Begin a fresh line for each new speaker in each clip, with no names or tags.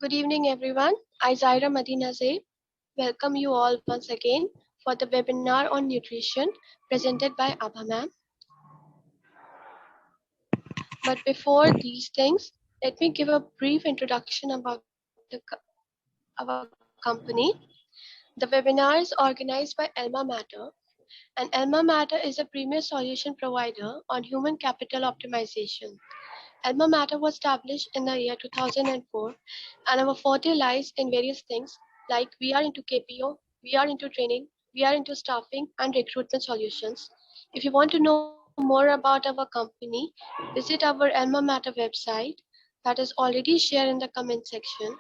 Good evening, everyone. I, Zaira Madina Zaid, welcome you all once again for the webinar on nutrition presented by Abha ma'am. But before these things, let me give a brief introduction about our company. The webinar is organized by Elma Matter, and Elma Matter is a premier solution provider on human capital optimization. Elma Matter was established in the year 2004, and our forte lies in various things like we are into KPO, we are into training, we are into staffing and recruitment solutions. If you want to know more about our company, visit our Elma Matter website that is already shared in the comment section.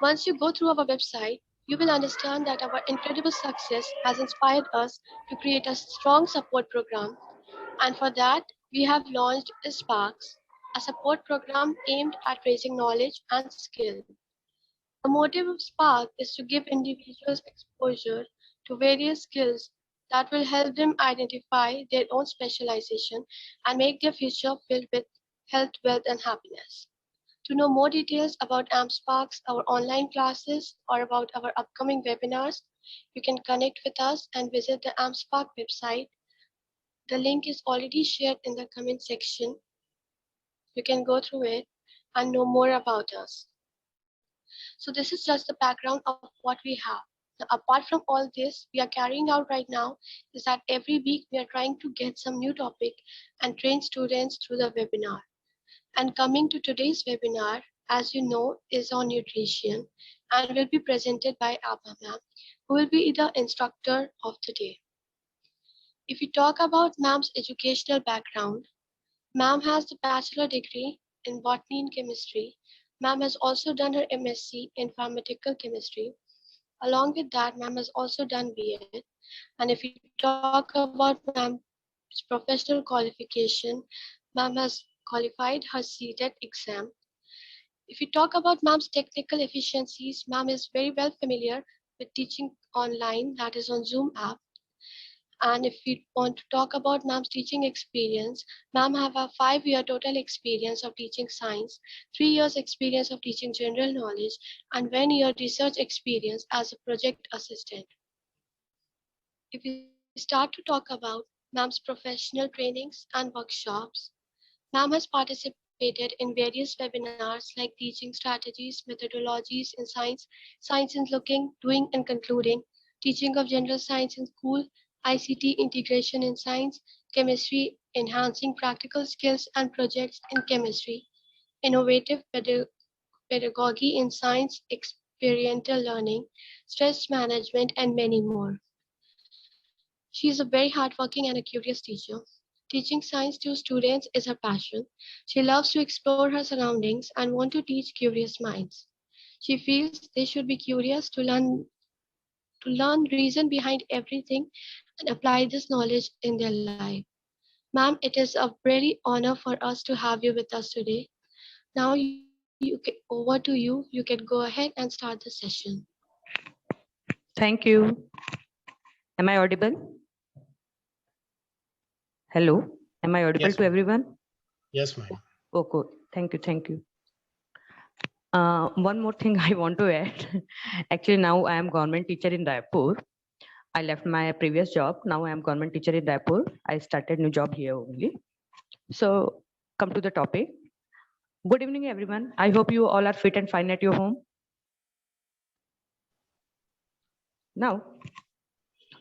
Once you go through our website, you will understand that our incredible success has inspired us to create a strong support program, and for that, we have launched Sparks, a support program aimed at raising knowledge and skill. The motive of Spark is to give individuals exposure to various skills that will help them identify their own specialization and make their future filled with health, wealth, and happiness. To know more details about AmpSparks, our online classes, or about our upcoming webinars, you can connect with us and visit the AmpSpark website. The link is already shared in the comment section. You can go through it and know more about us. So this is just the background of what we have. Now, apart from all this we are carrying out right now is that every week we are trying to get some new topic and train students through the webinar. And coming to today's webinar, as you know, is on nutrition and will be presented by Abha ma'am, who will be the instructor of the day. If we talk about ma'am's educational background, ma'am has the bachelor degree in botany and chemistry. Ma'am has also done her MSc in pharmaceutical chemistry. Along with that, ma'am has also done B.Ed. And if we talk about ma'am's professional qualification, ma'am has qualified her CTET exam. If we talk about ma'am's technical efficiencies, ma'am is very well familiar with teaching online, that is on Zoom app. And if we want to talk about ma'am's teaching experience, ma'am have a 5-year total experience of teaching science, 3 years experience of teaching general knowledge, and 1 year research experience as a project assistant. If we start to talk about ma'am's professional trainings and workshops, ma'am has participated in various webinars like teaching strategies, methodologies in science, science in looking, doing, and concluding, teaching of general science in school, ICT integration in science, chemistry, enhancing practical skills and projects in chemistry, innovative pedagogy in science, experiential learning, stress management, and many more. She is a very hardworking and a curious teacher. Teaching science to students is her passion. She loves to explore her surroundings and want to teach curious minds. She feels they should be curious to learn reason behind everything and apply this knowledge in their life. Ma'am, it is a really honor for us to have you with us today. Now over to you. You can go ahead and start the session.
Thank you. Am I audible? Hello, am I audible
Yes,
to everyone?
Yes, ma'am.
Oh, good. Thank you. Thank you. One more thing I want to add. Actually, now I am government teacher in Raipur. I left my previous job. Now I am government teacher in Raipur. I started new job here only. So come to the topic. Good evening, everyone. I hope you all are fit and fine at your home. Now,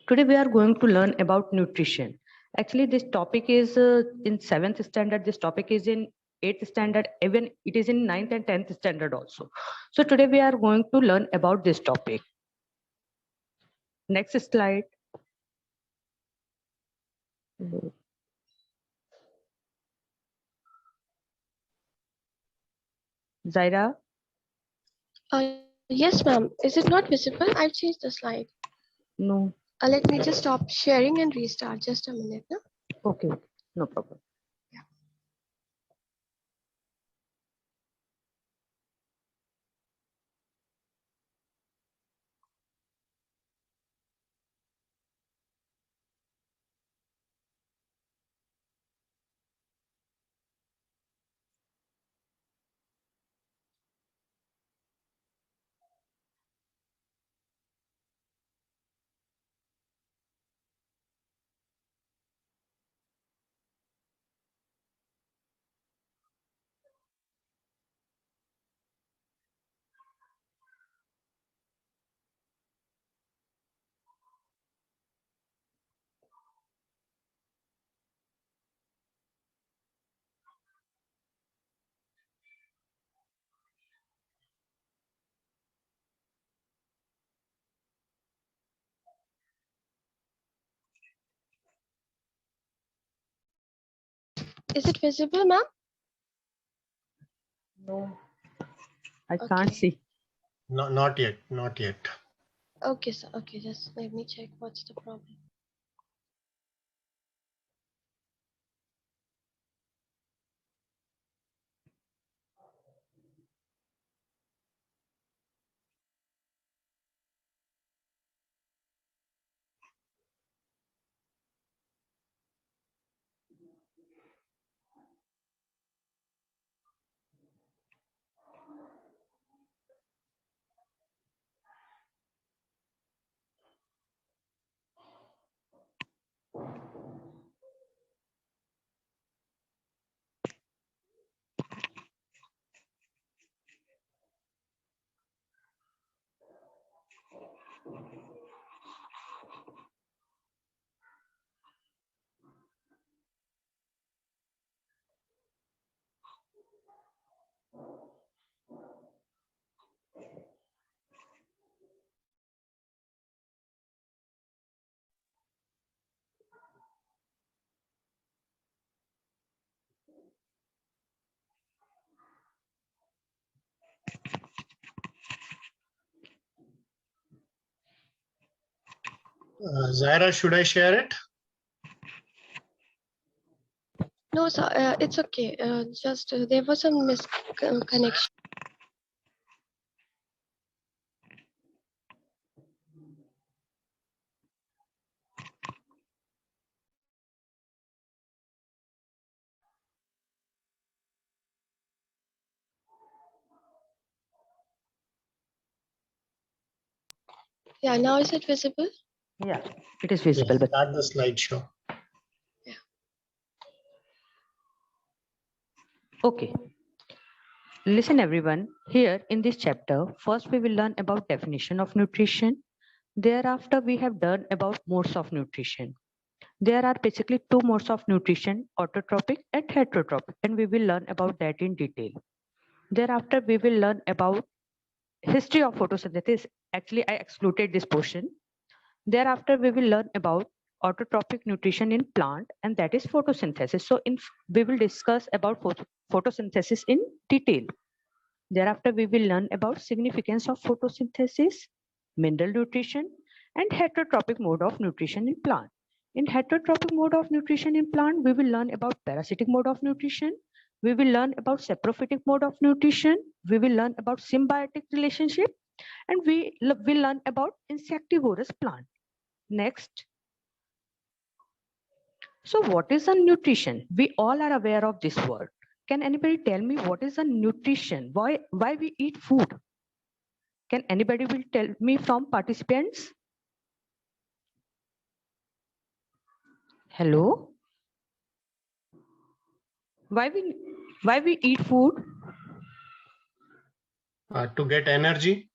today we are going to learn about nutrition. Actually, this topic is in 7th standard. This topic is in 8th standard. Even it is in 9th and 10th standard also. So today we are going to learn about this topic. Next slide. Zaira.
Yes, ma'am. Is it not visible? I've changed the slide.
No.
Let me just stop sharing and restart. Just a minute. No?
Okay. No problem.
Is it visible, ma'am?
No, I
Okay.
can't see.
No, not yet, not yet.
Okay, sir. Okay, just let me check what's the problem.
Zaira, should I share it?
No, sir. It's okay. Just there was some misconnection. Yeah. Now is it visible?
Yeah, it is visible.
Yes,
But
start the slideshow.
okay. Listen, everyone. Here in this chapter, first we will learn about definition of nutrition. Thereafter, we have done about modes of nutrition. There are basically two modes of nutrition, autotrophic and heterotrophic, and we will learn about that in detail. Thereafter, we will learn about history of photosynthesis. Actually, I excluded this portion. Thereafter, we will learn about autotrophic nutrition in plant, and that is photosynthesis. So, we will discuss about photosynthesis in detail. Thereafter, we will learn about significance of photosynthesis, mineral nutrition, and heterotrophic mode of nutrition in plant. In heterotrophic mode of nutrition in plant, we will learn about parasitic mode of nutrition. We will learn about saprophytic mode of nutrition. We will learn about symbiotic relationship, and we will learn about insectivorous plant. Next. So what is a nutrition? We all are aware of this word. Can anybody tell me what is a nutrition? Why we eat food? Can anybody will tell me from participants? Hello? Why we eat food?
To get energy.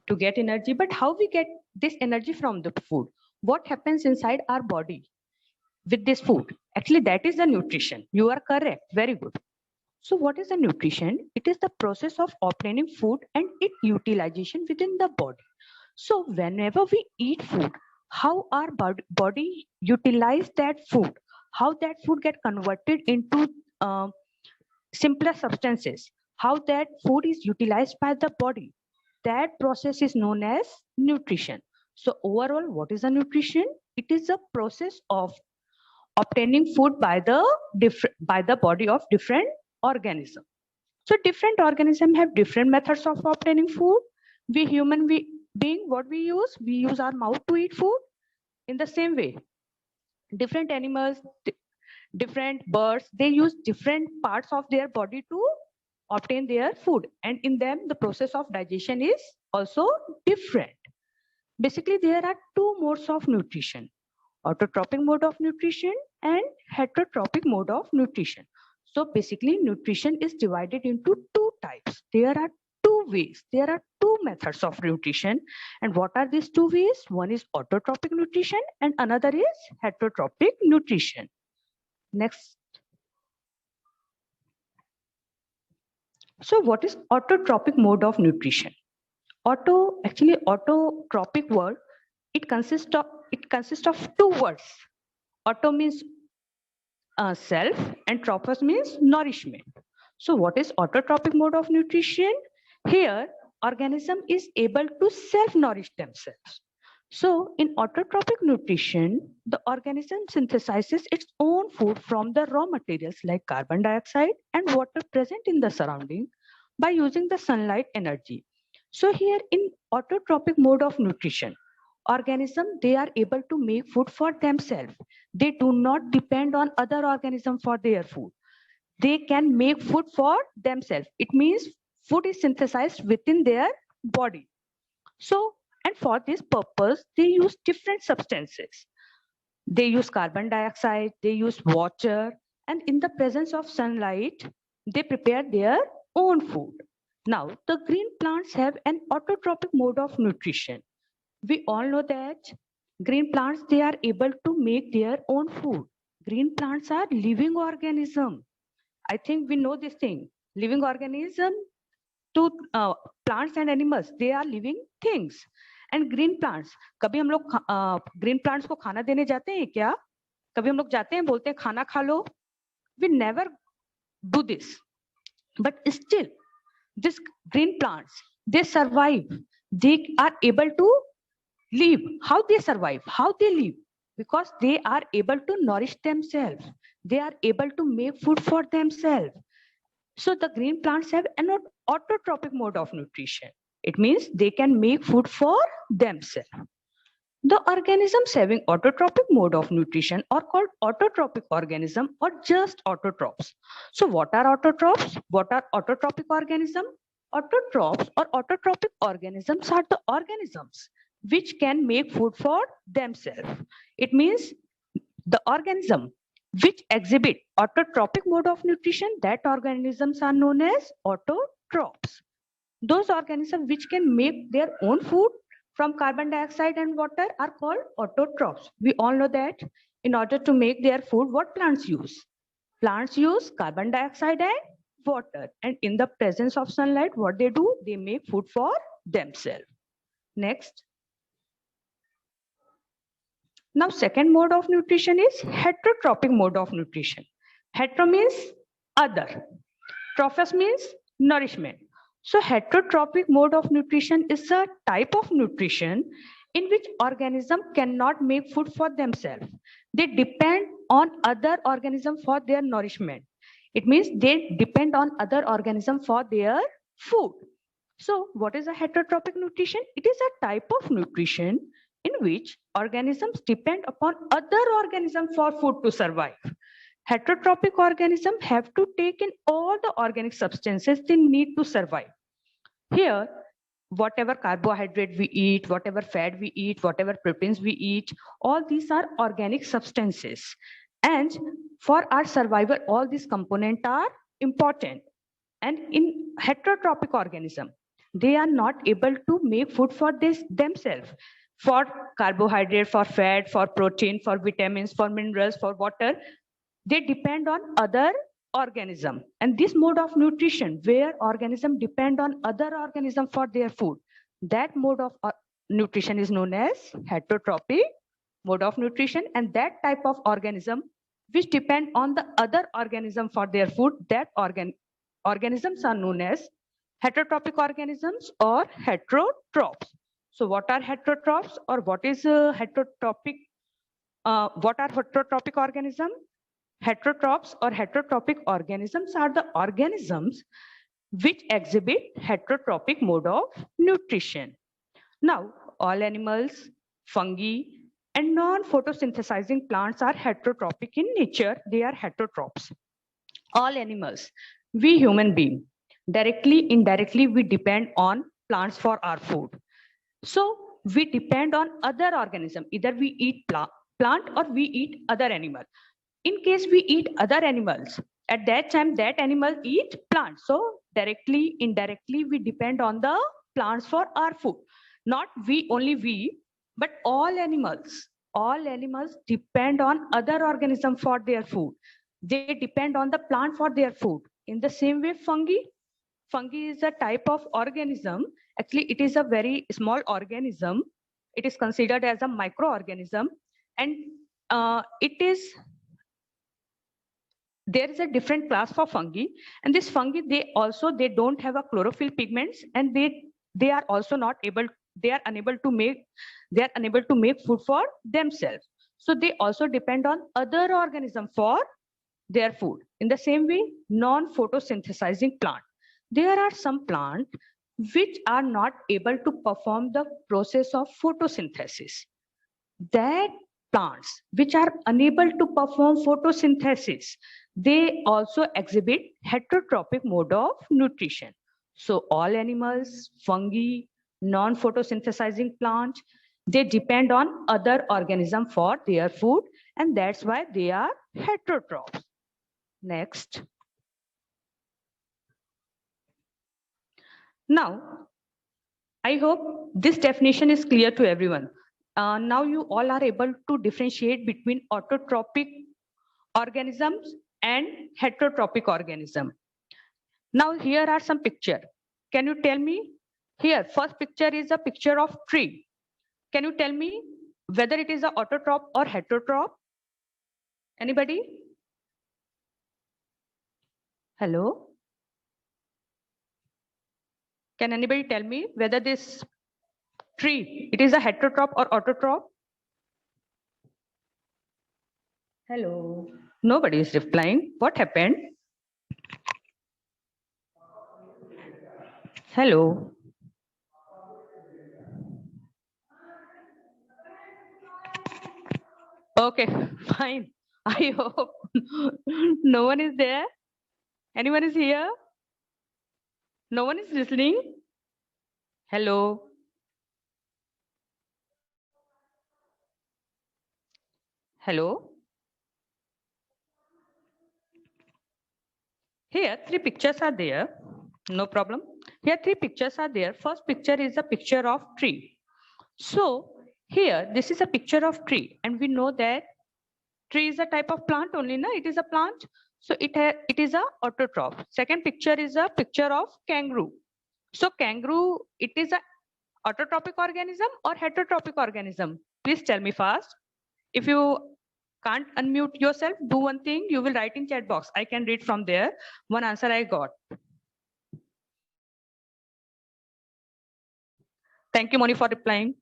To get energy, but how we get this energy from the food? What happens inside our body with this food? Actually, that is the nutrition. You are correct. Very good. So what is the nutrition? It is the process of obtaining food and its utilization within the body. So whenever we eat food, how our body utilize that food, how that food get converted into simpler substances, how that food is utilized by the body, that process is known as nutrition. So overall, what is a nutrition? It is a process of obtaining food by the body of different organism. So different organisms have different methods of obtaining food. We human being, what we use our mouth to eat food. In the same way, different animals, different birds, they use different parts of their body to obtain their food, and in them the process of digestion is also different. Basically, there are two modes of nutrition: autotrophic mode of nutrition and heterotrophic mode of nutrition. So basically, nutrition is divided into two types. There are two ways, there are two methods of nutrition. And what are these two ways? One is autotrophic nutrition and another is heterotrophic nutrition. Next. So what is autotrophic mode of nutrition? Autotrophic word, it consists of two words. Auto means self, and tropos means nourishment. So what is autotrophic mode of nutrition? Here, organism is able to self-nourish themselves. So in autotrophic nutrition, the organism synthesizes its own food from the raw materials like carbon dioxide and water present in the surrounding by using the sunlight energy. So here in autotrophic mode of nutrition, organism, they are able to make food for themselves. They do not depend on other organism for their food. They can make food for themselves. It means food is synthesized within their body. So, and for this purpose, they use different substances. They use carbon dioxide, they use water, and in the presence of sunlight, they prepare their own food. Now, the green plants have an autotrophic mode of nutrition. We all know that green plants, they are able to make their own food. Green plants are living organism. I think we know this thing. Living organism to plants and animals, they are living things. And green plants, कभी हम लोग green plants को खाना देने जाते हैं क्या? कभी हम लोग जाते हैं बोलते हैं खाना खा लो? We never do this. But still, these green plants, they survive. They are able to live. How they survive? How they live? Because they are able to nourish themselves. They are able to make food for themselves. So the green plants have an autotrophic mode of nutrition. It means they can make food for themselves. The organisms having autotrophic mode of nutrition are called autotrophic organism or just autotrophs. So what are autotrophs? What are autotrophic organism? Autotrophs or autotrophic organisms are the organisms which can make food for themselves. It means the organism which exhibit autotrophic mode of nutrition, that organisms are known as autotrophs. Those organisms which can make their own food from carbon dioxide and water are called autotrophs. We all know that in order to make their food, what plants use? Plants use carbon dioxide and water. And in the presence of sunlight, what they do? They make food for themselves. Next. Now, second mode of nutrition is heterotrophic mode of nutrition. Hetero means other. Trophos means nourishment. So heterotrophic mode of nutrition is a type of nutrition in which organism cannot make food for themselves. They depend on other organism for their nourishment. It means they depend on other organism for their food. So what is a heterotrophic nutrition? It is a type of nutrition in which organisms depend upon other organisms for food to survive. Heterotrophic organisms have to take in all the organic substances they need to survive. Here, whatever carbohydrate we eat, whatever fat we eat, whatever proteins we eat, all these are organic substances. And for our survival, all these components are important. And in heterotrophic organism, they are not able to make food for this themselves. For carbohydrate, for fat, for protein, for vitamins, for minerals, for water, they depend on other organism. And this mode of nutrition, where organism depend on other organism for their food, that mode of nutrition is known as heterotrophic mode of nutrition. And that type of organism which depend on the other organism for their food, that organisms are known as heterotrophic organisms or heterotrophs. So what are heterotrophs, or what is heterotrophic? What are heterotrophic organism? Heterotrophs or heterotrophic organisms are the organisms which exhibit heterotrophic mode of nutrition. Now, all animals, fungi, and non-photosynthesizing plants are heterotrophic in nature. They are heterotrophs. All animals, we human beings, directly, indirectly, we depend on plants for our food. So we depend on other organism. Either we eat plant or we eat other animal. In case we eat other animals, at that time that animal eat plants. So directly, indirectly, we depend on the plants for our food. Not we, only we, but all animals. All animals depend on other organism for their food. They depend on the plant for their food. In the same way, fungi. Fungi is a type of organism. Actually, it is a very small organism. It is considered as a microorganism, and it is there is a different class for fungi, and this fungi, they don't have a chlorophyll pigments, and they are also not able, they are unable to make food for themselves. So they also depend on other organism for their food. In the same way, non-photosynthesizing plant. There are some plants which are not able to perform the process of photosynthesis. That plants which are unable to perform photosynthesis, they also exhibit heterotrophic mode of nutrition. So all animals, fungi, non-photosynthesizing plants, they depend on other organism for their food, and that's why they are heterotrophs. Next. Now, I hope this definition is clear to everyone. Now you all are able to differentiate between autotrophic organisms and heterotrophic organism. Now here are some picture. Can you tell me? Here, first picture is a picture of tree. Can you tell me whether it is a autotroph or heterotroph? Anybody? Hello? Can anybody tell me whether this tree, it is a heterotroph or autotroph? Hello? Nobody is replying. What happened? Hello? Okay, fine. I hope no one is there. Anyone is here? No one is listening? Hello? Hello? Here, three pictures are there. No problem. Here, three pictures are there. First picture is a picture of tree. So here, this is a picture of tree, and we know that tree is a type of plant only, na? It is a plant. So it is a autotroph. Second picture is a picture of kangaroo. So kangaroo, it is a autotrophic organism or heterotrophic organism? Please tell me fast. If you can't unmute yourself, do one thing, you will write in chat box. I can read from there. One answer I got. Thank you, Moni, for replying.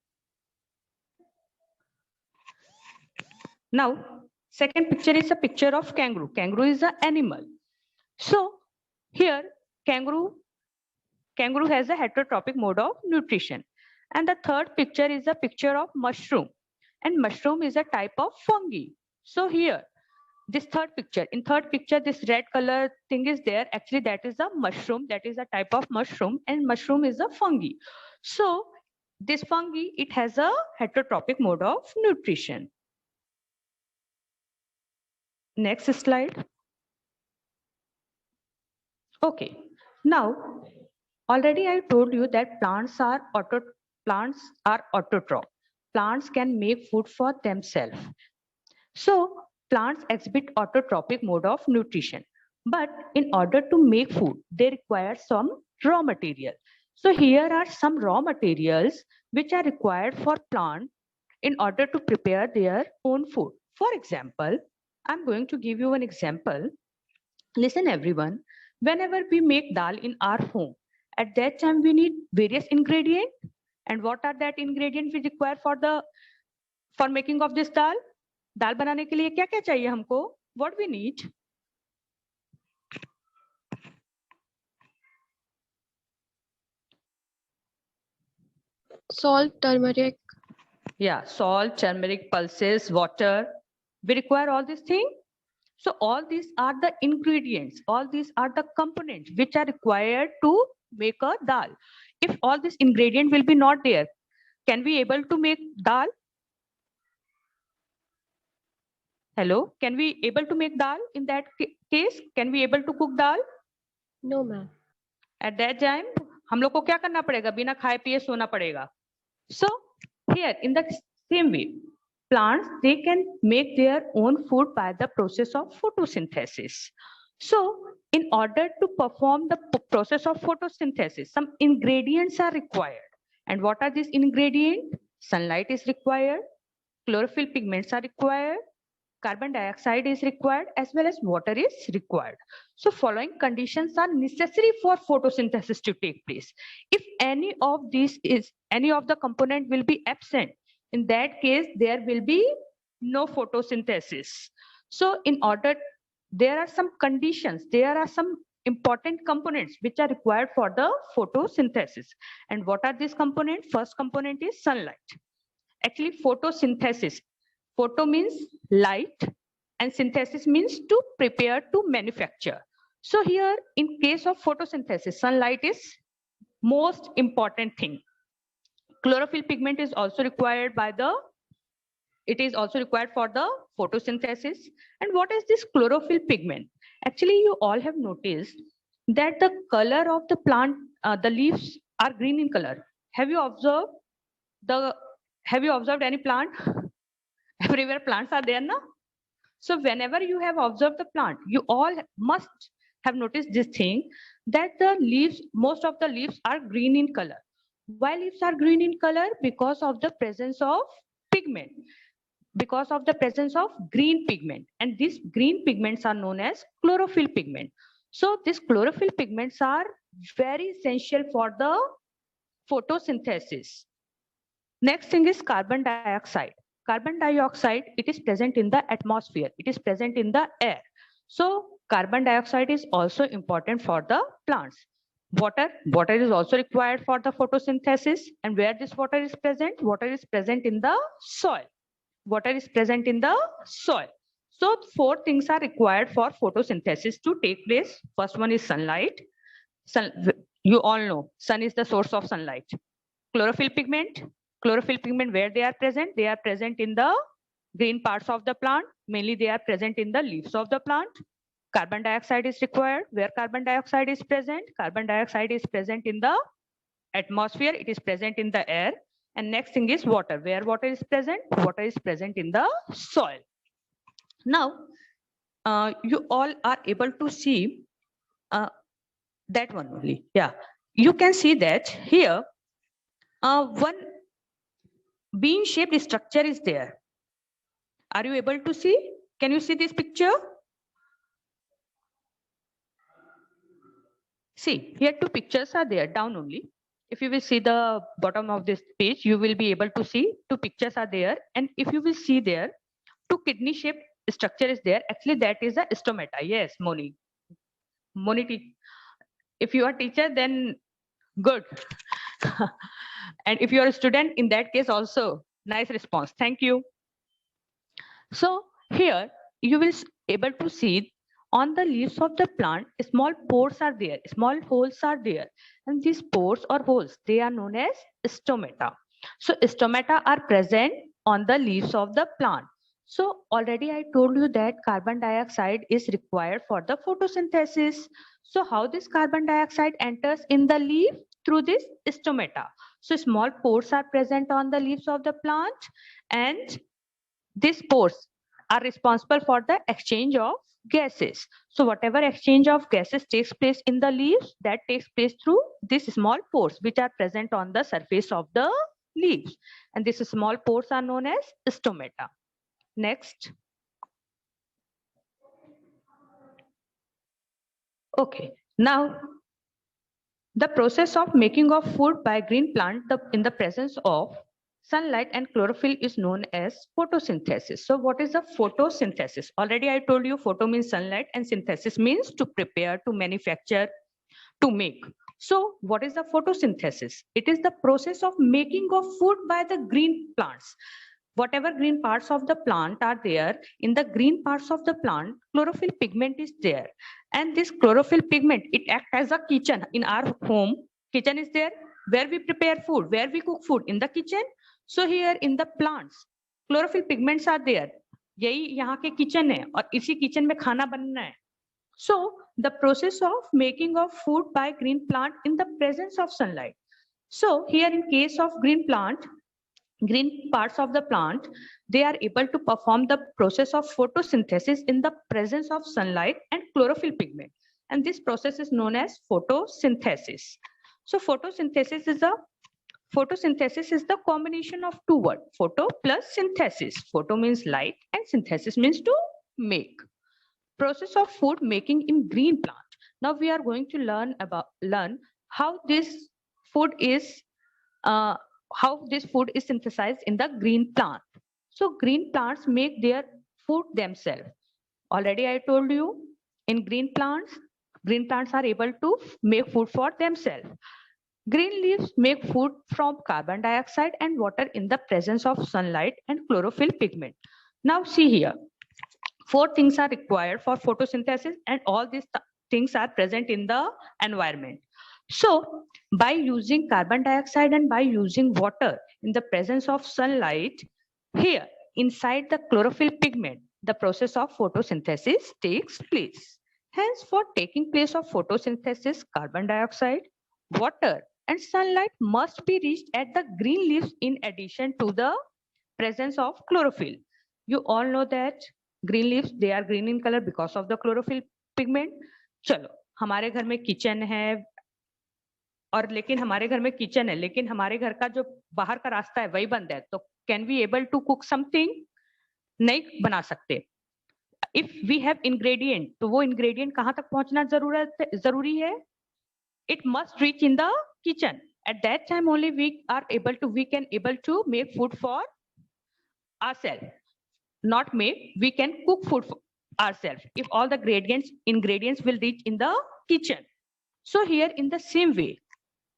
Now, second picture is a picture of kangaroo. Kangaroo is an animal. So here, kangaroo has a heterotrophic mode of nutrition. And the third picture is a picture of mushroom. And mushroom is a type of fungi. So here, this third picture, in third picture, this red color thing is there. Actually, that is a mushroom. That is a type of mushroom. And mushroom is a fungi. So this fungi, it has a heterotrophic mode of nutrition. Next slide. Okay. Now, already I told you that plants are autotroph. Plants can make food for themselves. So plants exhibit autotrophic mode of nutrition. But in order to make food, they require some raw material. So here are some raw materials which are required for plant in order to prepare their own food. For example, I'm going to give you an example. Listen everyone, whenever we make dal in our home, at that time we need various ingredients. And what are that ingredients we require for making of this dal? दाल बनाने के लिए क्या क्या चाहिए हमको? What we need?
Salt, turmeric.
Yeah, salt, turmeric, pulses, water. We require all these things. So all these are the ingredients. All these are the components which are required to make a dal. If all these ingredients will be not there, can we able to make dal? Hello, can we able to make dal in that case? Can we able to cook dal?
No, ma'am.
At that time, हम लोग को क्या करना पड़ेगा? बिना खाए पिए सोना पड़ेगा. So here in the same way, plants, they can make their own food by the process of photosynthesis. So in order to perform the process of photosynthesis, some ingredients are required. And what are these ingredients? Sunlight is required, chlorophyll pigments are required, carbon dioxide is required as well as water is required. So following conditions are necessary for photosynthesis to take place. If any of the component will be absent, in that case there will be no photosynthesis. So there are some conditions, there are some important components which are required for the photosynthesis. And what are these components? First component is sunlight. Actually, photosynthesis, photo means light and synthesis means to prepare, to manufacture. So here in case of photosynthesis, sunlight is most important thing. Chlorophyll pigment is also required for the photosynthesis. And what is this chlorophyll pigment? Actually, you all have noticed that the color of the plant, the leaves are green in color. Have you observed any plant? Everywhere plants are there, no? So whenever you have observed the plant, you all must have noticed this thing, that the leaves, most of the leaves are green in color. Why leaves are green in color? Because of the presence of pigment, because of the presence of green pigment. And these green pigments are known as chlorophyll pigment. So these chlorophyll pigments are very essential for the photosynthesis. Next thing is carbon dioxide. Carbon dioxide, it is present in the atmosphere, it is present in the air. So carbon dioxide is also important for the plants. Water is also required for the photosynthesis. And where this water is present? Water is present in the soil. Water is present in the soil. So 4 things are required for photosynthesis to take place. First one is sunlight. You all know sun is the source of sunlight. Chlorophyll pigment, where they are present? They are present in the green parts of the plant. Mainly they are present in the leaves of the plant. Carbon dioxide is required. Where carbon dioxide is present? Carbon dioxide is present in the atmosphere. It is present in the air. And next thing is water. Where water is present? Water is present in the soil. Now, you all are able to see that one only. Yeah, you can see that here one bean-shaped structure is there. Are you able to see? Can you see this picture? See, here 2 pictures are there, down only. If you will see the bottom of this page, you will be able to see 2 pictures are there. And if you will see there, 2 kidney-shaped structure is there. Actually, that is a stomata. Yes, Moni, if you are teacher, then good. And if you are a student, in that case also, nice response. Thank you. So here you will able to see on the leaves of the plant, small pores are there, small holes are there. And these pores or holes, they are known as stomata. So stomata are present on the leaves of the plant. So already I told you that carbon dioxide is required for the photosynthesis. So how this carbon dioxide enters in the leaf? Through this stomata. So small pores are present on the leaves of the plant, and these pores are responsible for the exchange of gases. So whatever exchange of gases takes place in the leaves, that takes place through these small pores which are present on the surface of the leaves. And these small pores are known as stomata. Next. Okay, now the process of making of food by green plant in the presence of sunlight and chlorophyll is known as photosynthesis. So what is the photosynthesis? Already I told you photo means sunlight and synthesis means to prepare, to manufacture, to make. So what is the photosynthesis? It is the process of making of food by the green plants. Whatever green parts of the plant are there, in the green parts of the plant, chlorophyll pigment is there. And this chlorophyll pigment, it acts as a kitchen in our home. Kitchen is there where we prepare food, where we cook food, in the kitchen. So here in the plants, chlorophyll pigments are there. यही यहाँ के kitchen है और इसी kitchen में खाना बनना है. So the process of making of food by green plant in the presence of sunlight. So here in case of green plant, green parts of the plant, they are able to perform the process of photosynthesis in the presence of sunlight and chlorophyll pigment. And this process is known as photosynthesis. So photosynthesis is a photosynthesis is the combination of two words, photo plus synthesis. Photo means light and synthesis means to make. Process of food making in green plant. Now we are going to learn how this food is synthesized in the green plant. So green plants make their food themselves. Already I told you, in green plants are able to make food for themselves. Green leaves make food from carbon dioxide and water in the presence of sunlight and chlorophyll pigment. Now see here, 4 things are required for photosynthesis, and all these things are present in the environment. So by using carbon dioxide and by using water in the presence of sunlight, here inside the chlorophyll pigment, the process of photosynthesis takes place. Hence, for taking place of photosynthesis, carbon dioxide, water and sunlight must be reached at the green leaves in addition to the presence of chlorophyll. You all know that green leaves, they are green in color because of the chlorophyll pigment. चलो, हमारे घर में kitchen है और लेकिन हमारे घर में किचन है लेकिन हमारे घर का जो बाहर का रास्ता है वही बंद है, तो can we able to cook something? नहीं बना सकते. इफ वी हैव इंग्रेडिएंट, तो वो इंग्रेडिएंट कहाँ तक पहुंचना जरूरी है? It must reach in the kitchen. At that time only we can able to make food for ourselves. Not make, we can cook food for ourselves if all the ingredients will reach in the kitchen. So here in the same way,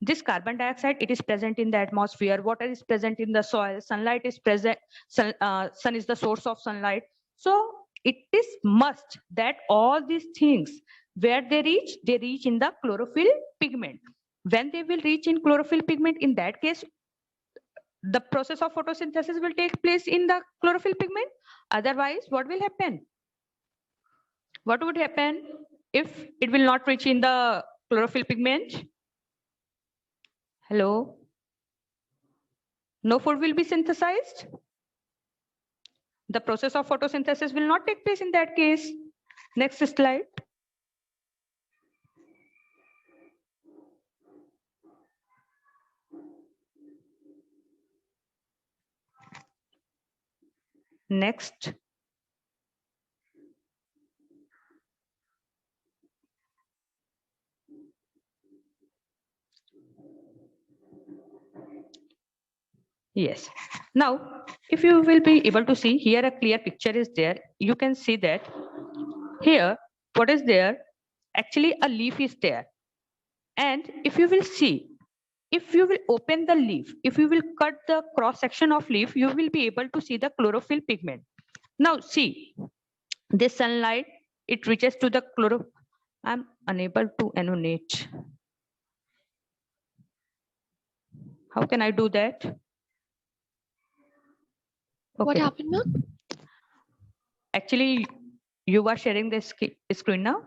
this carbon dioxide, it is present in the atmosphere, water is present in the soil, sunlight is present, sun is the source of sunlight. So it is must that all these things, where they reach in the chlorophyll pigment. When they will reach in chlorophyll pigment, in that case, the process of photosynthesis will take place in the chlorophyll pigment. Otherwise, what will happen? What would happen if it will not reach in the chlorophyll pigment? Hello? No food will be synthesized. The process of photosynthesis will not take place in that case. Next slide. Next. Yes. Now, if you will be able to see here, a clear picture is there. You can see that here, what is there? Actually, a leaf is there. And if you will see, if you will open the leaf, if you will cut the cross section of leaf, you will be able to see the chlorophyll pigment. Now see, this sunlight, it reaches to the chlorophyll. I'm unable to annotate. How can I do that? Okay.
What happened now?
Actually, you are sharing the screen now.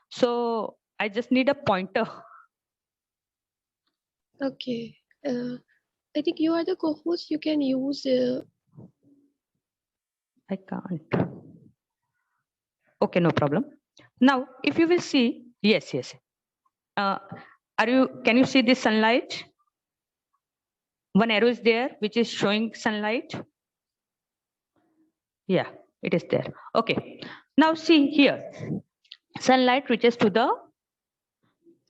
So I just need a pointer.
Okay. I think you are the co-host. You can use.
I can't. Okay, no problem. Now, if you will see, yes. Can you see this sunlight? One arrow is there, which is showing sunlight. Yeah, it is there. Okay. Now see here, sunlight reaches to the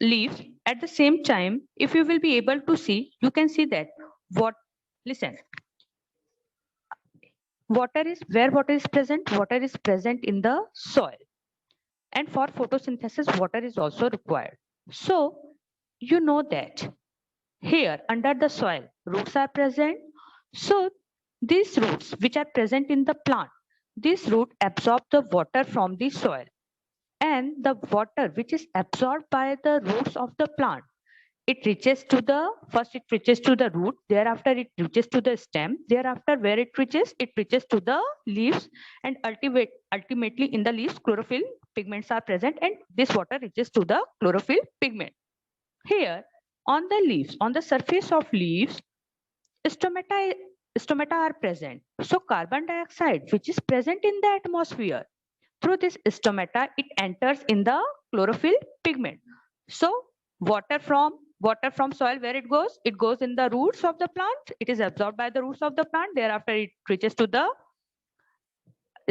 leaves. At the same time, if you will be able to see, you can see that listen. Water is present? Water is present in the soil. And for photosynthesis, water is also required. So you know that here under the soil, roots are present. So these roots which are present in the plant, this root absorb the water from the soil. And the water which is absorbed by the roots of the plant, it reaches to the root, thereafter it reaches to the stem, thereafter where it reaches to the leaves, and ultimately in the leaves chlorophyll pigments are present, and this water reaches to the chlorophyll pigment. Here on the leaves, on the surface of leaves, stomata are present. So carbon dioxide which is present in the atmosphere, through this stomata, it enters in the chlorophyll pigment. So water from Water from soil, where it goes? It goes in the roots of the plant. It is absorbed by the roots of the plant. Thereafter, it reaches to the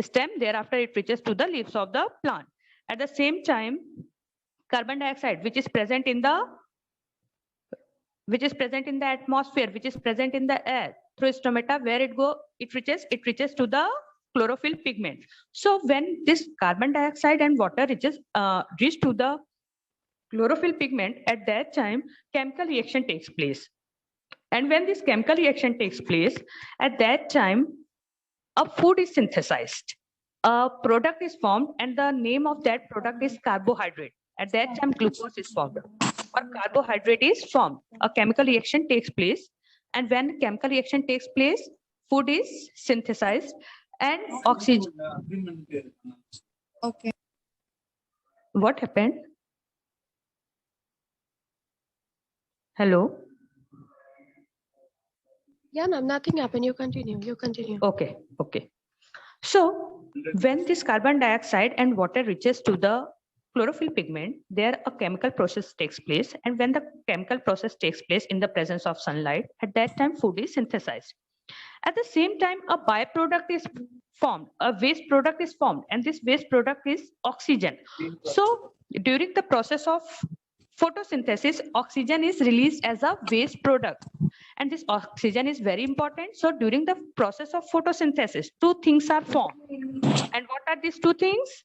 stem. Thereafter, it reaches to the leaves of the plant. At the same time, carbon dioxide, which is present in the atmosphere, which is present in the air, through stomata, where it reaches to the chlorophyll pigment. So when this carbon dioxide and water reach to the chlorophyll pigment, at that time chemical reaction takes place. And when this chemical reaction takes place, at that time a food is synthesized, a product is formed, and the name of that product is carbohydrate. At that time glucose is formed or carbohydrate is formed. A chemical reaction takes place, and when chemical reaction takes place, food is synthesized and oxygen.
Okay.
What happened? Hello?
Yeah, ma'am, nothing happened. You continue.
Okay. So when this carbon dioxide and water reaches to the chlorophyll pigment, there a chemical process takes place. And when the chemical process takes place in the presence of sunlight, at that time food is synthesized. At the same time, a byproduct is formed, a waste product is formed, and this waste product is oxygen. So during the process of photosynthesis, oxygen is released as a waste product. And this oxygen is very important. So during the process of photosynthesis, two things are formed. And what are these two things?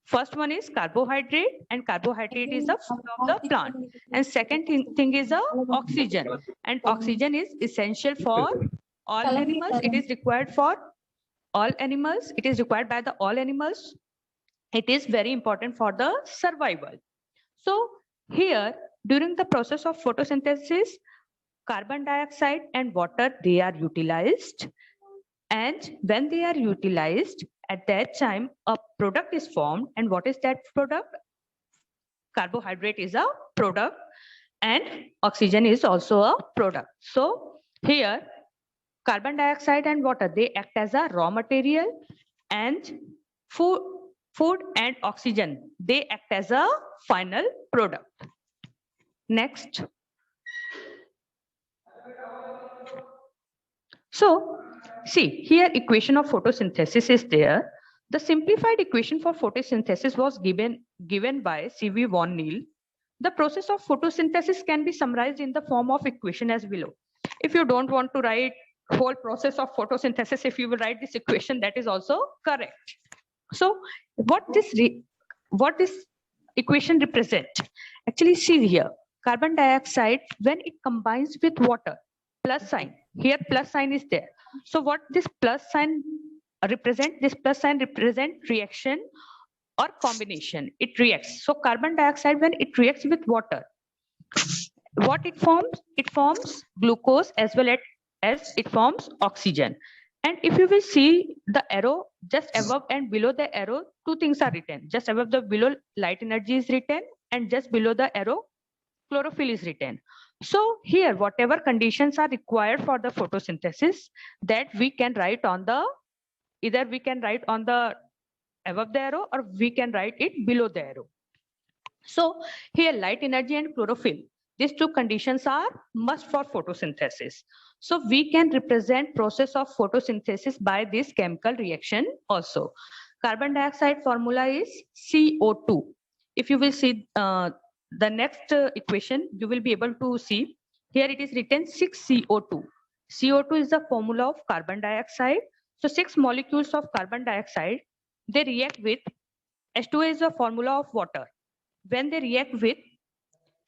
First one is carbohydrate, and carbohydrate is the food of the plant. And second thing is oxygen, and oxygen is essential for all animals. It is required for all animals. It is required by the all animals. It is very important for the survival. So here, during the process of photosynthesis, carbon dioxide and water, they are utilized. And when they are utilized, at that time, a product is formed. And what is that product? Carbohydrate is a product, and oxygen is also a product. So here, carbon dioxide and water, they act as a raw material, and food and oxygen, they act as a final product. Next. So see here, equation of photosynthesis is there. The simplified equation for photosynthesis was given by C.V. von Neil. The process of photosynthesis can be summarized in the form of equation as below. If you don't want to write whole process of photosynthesis, if you will write this equation, that is also correct. So what this equation represent? Actually, see here, carbon dioxide, when it combines with water, plus sign, here plus sign is there. So what this plus sign represent? This plus sign represent reaction or combination. It reacts. So carbon dioxide, when it reacts with water, what it forms? It forms glucose as well as it forms oxygen. And if you will see the arrow, just above and below the arrow, two things are written. Just above the below, light energy is written, and just below the arrow, chlorophyll is written. So here, whatever conditions are required for the photosynthesis, that we can write on the, either we can write on the above the arrow, or we can write it below the arrow. So here, light energy and chlorophyll, these two conditions are must for photosynthesis. So we can represent process of photosynthesis by this chemical reaction also. Carbon dioxide formula is CO2. If you will see the next equation, you will be able to see here it is written 6CO2. CO2 is the formula of carbon dioxide. So 6 molecules of carbon dioxide, they react with H2O is the formula of water. When they react with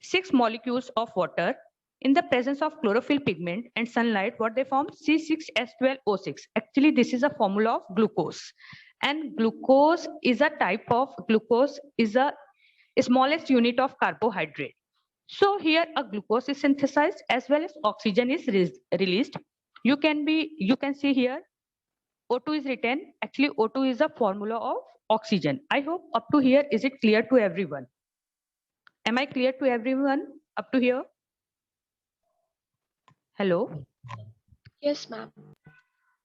6 molecules of water in the presence of chlorophyll pigment and sunlight, what they form? C6H12O6. Actually, this is a formula of glucose. And glucose is a smallest unit of carbohydrate. So here a glucose is synthesized as well as oxygen is released. You can see here O2 is written. Actually, O2 is a formula of oxygen. I hope up to here, is it clear to everyone? Am I clear to everyone up to here? Hello?
Yes, ma'am.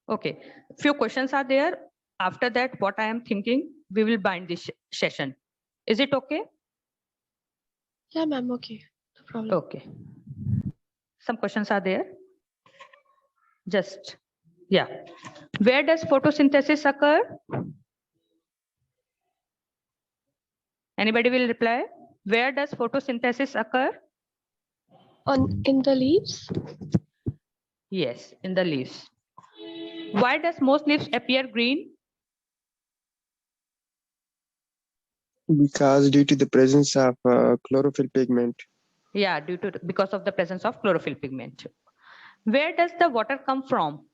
Okay. Few questions are there. After that, what I am thinking, we will bind this session. Is it okay?
Yeah, ma'am. Okay. problem.
Okay. Some questions are there. Just, yeah. Where does photosynthesis occur? Anybody will reply? Where does photosynthesis occur?
In the leaves?
Yes, in the leaves. Why does most leaves appear green?
Because due to the presence of chlorophyll pigment.
Yeah, because of the presence of chlorophyll pigment. Where does the water come from?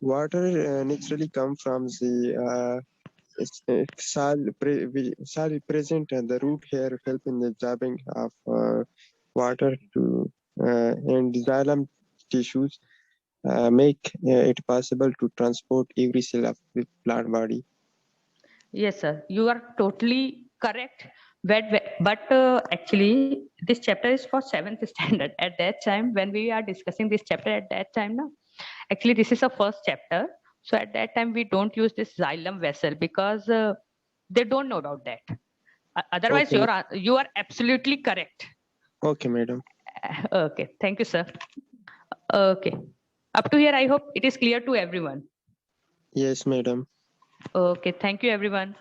Water naturally come from the soil present and the root hair help in the absorbing of water to and the xylem tissues make it possible to transport every cell of the plant body.
Yes, sir. You are totally correct. But actually, this chapter is for 7th standard. At that time, when we are discussing this chapter at that time, now, actually, this is a first chapter. So at that time, we don't use this xylem vessel because they don't know about that. Otherwise,
Okay.
you are absolutely correct.
Okay, madam.
Okay. Thank you, sir. Okay. Up to here, I hope it is clear to everyone.
Yes, madam.
Okay. Thank you, everyone.